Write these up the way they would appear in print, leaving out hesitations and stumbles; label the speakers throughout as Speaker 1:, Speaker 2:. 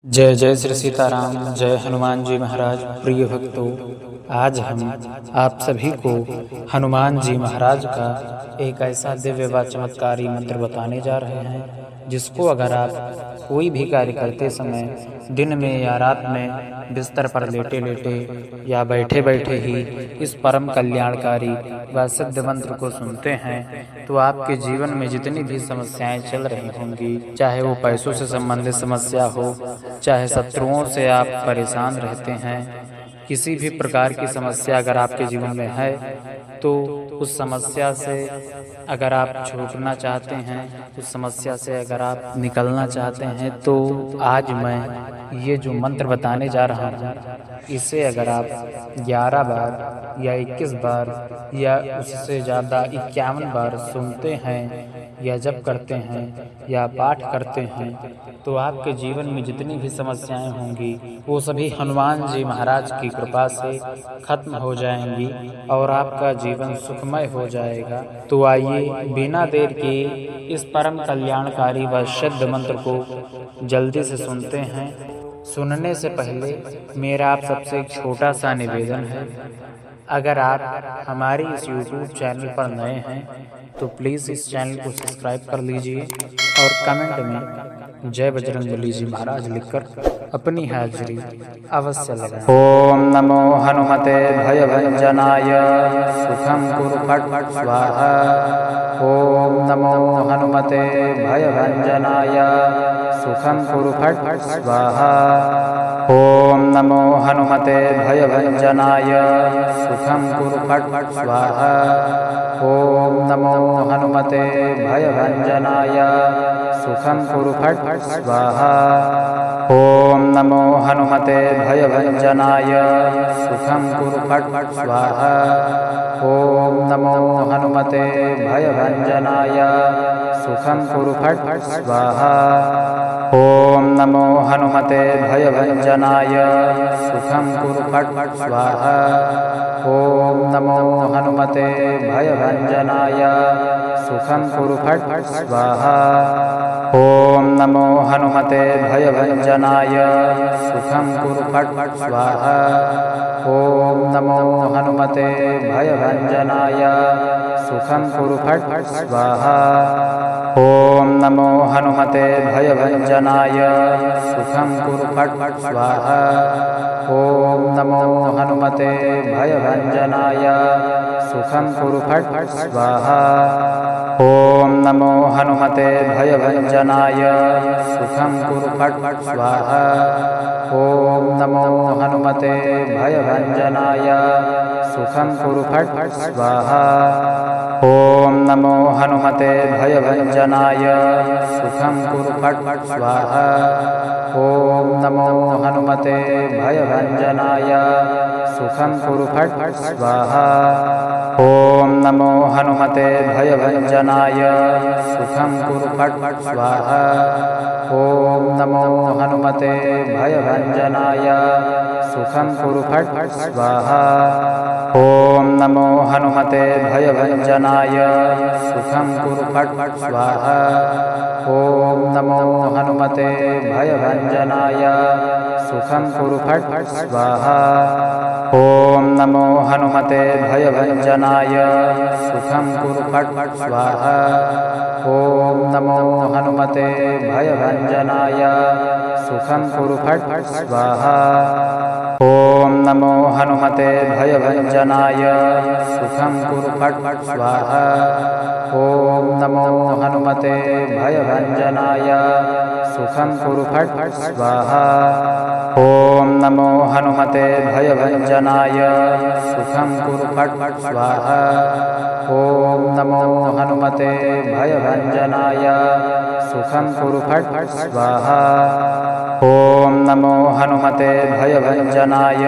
Speaker 1: जय जय श्री सीताराम। जय हनुमान जी महाराज। प्रिय भक्तों, आज हम आप सभी को हनुमान जी महाराज का एक ऐसा दिव्य व चमत्कारी मंत्र बताने जा रहे हैं जिसको अगर आप कोई भी कार्य करते समय दिन में या रात में बिस्तर पर लेटे लेटे या बैठे बैठे ही इस परम कल्याणकारी व सिद्ध मंत्र को सुनते हैं तो आपके जीवन में जितनी भी समस्याएं चल रही होंगी, चाहे वो पैसों से संबंधित समस्या हो, चाहे शत्रुओं से आप परेशान रहते हैं, किसी भी प्रकार की समस्या अगर आपके जीवन में है तो उस समस्या से अगर आप छूटना चाहते हैं, उस समस्या से अगर आप निकलना चाहते हैं तो आज मैं ये जो मंत्र बताने जा रहा हूँ इसे अगर आप 11 बार या 21 बार या उससे ज़्यादा 51 बार सुनते हैं या जप करते हैं या पाठ करते हैं तो आपके जीवन में जितनी भी समस्याएं होंगी वो सभी हनुमान जी महाराज की कृपा से खत्म हो जाएंगी और आपका जीवन सुखमय हो जाएगा। तो आइए बिना देर के इस परम कल्याणकारी व सिद्ध मंत्र को जल्दी से सुनते हैं। सुनने से पहले मेरा आप सबसे एक छोटा सा निवेदन है, अगर आप हमारे इस YouTube चैनल पर नए हैं तो प्लीज़ इस चैनल को सब्सक्राइब कर लीजिए और कमेंट में जय बजरंगबली जी महाराज लिखकर अपनी हाजिरी अवश्य लगाएं। ओम नमो हनुमते भयभंजनाय सुखं कुरु फट् फट् स्वाहा। ओम नमो हनुमते भयभंजनाय सुखं कुरु फट् फट् स्वाहा। ओम नमो हनुमते भयभंजनाय सुखं कुरु फट् फट् स्वाहा। ओम नमो हनुमते भयभंजनाय सुखं कुरु फट् फट् स्वाहा। ओम नमो हनुमते भयभंजनाय सुखं कुरु फट् फट् स्वाहा। ओम नमो हनुमते भयभंजनाय सुखं कुरु फट् फट् स्वाहा। ओम नमो हनुमते भयभंजनाय सुखं कुरु फट् फट् स्वाहा। ओम नमो हनुमते भयभंजनाय सुखं कुरु फट् फट् स्वाहा। ओम नमो हनुमते भयभंजनाय सुखं कुरु फट् फट् स्वाहा। ओम नमो हनुमते भयभंजनाय सुखं कुरु फट् फट् स्वाहा। ओम नमो हनुमते भयभंजनाय सुखं कुरु फट् फट् स्वाहा। ओम नमो हनुमते भयभंजनाय सुखं कुरु फट् फट् स्वाहा। ओम नमो हनुमते भयभंजनाय सुखं कुरु फट् फट् स्वाहा। ओम नमो हनुमते भयभंजनाय सुखं कुरु फट् फट् स्वाहा। ओम नमो हनुमते भयभंजनाय सुखं कुरु फट् फट् स्वाहा। ओम नमो हनुमते भयभंजनाय सुखं कुरु फट् फट् स्वाहा। ओम नमो हनुमते भयभंजनाय सुखं कुरु फट् फट् स्वाहा। ओम नमो हनुमते भयभंजनाय सुखं कुरु फट् फट् स्वाहा। ओम नमो हनुमते भयभंजनाय सुखं कुरु फट् फट् स्वाहा। ओम नमो हनुमते भयभंजनाय सुखं कुरु फट् फट् स्वाहा। ओम नमो हनुमते भयभंजनाय सुखं कुरु फट् फट् स्वाहा। ओम नमो हनुमते भयभंजनाय सुखं कुरु फट् फट् स्वाहा। ओम नमो हनुमते भयभंजनाय सुखं कुरु फट् फट् स्वाहा। ओम नमो हनुमते भयभंजनाय सुखं कुरु फट् फट् स्वाहा। ओम नमो हनुमते भयभंजनाय सुखं कुरु फट् फट् स्वाहा। ओम नमो हनुमते भयभंजनाय सुखं कुरु फट् फट् स्वाहा। ओम नमो हनुमते भयभंजनाय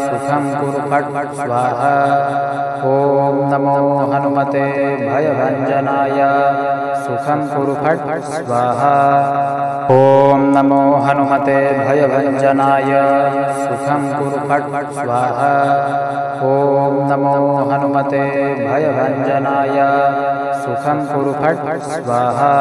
Speaker 1: सुखं कुरु फट् फट् स्वाहा। ओम नमो हनुमते भयभंजनाय सुखं कुरु फट् फट् स्वाहा। ओम नमो हनुमते भयभंजनाय सुखं कुरु फट् फट् स्वाहा। ओम नमो हनुमते भयभंजनाय सुखं कुरु फट् फट् स्वाहा।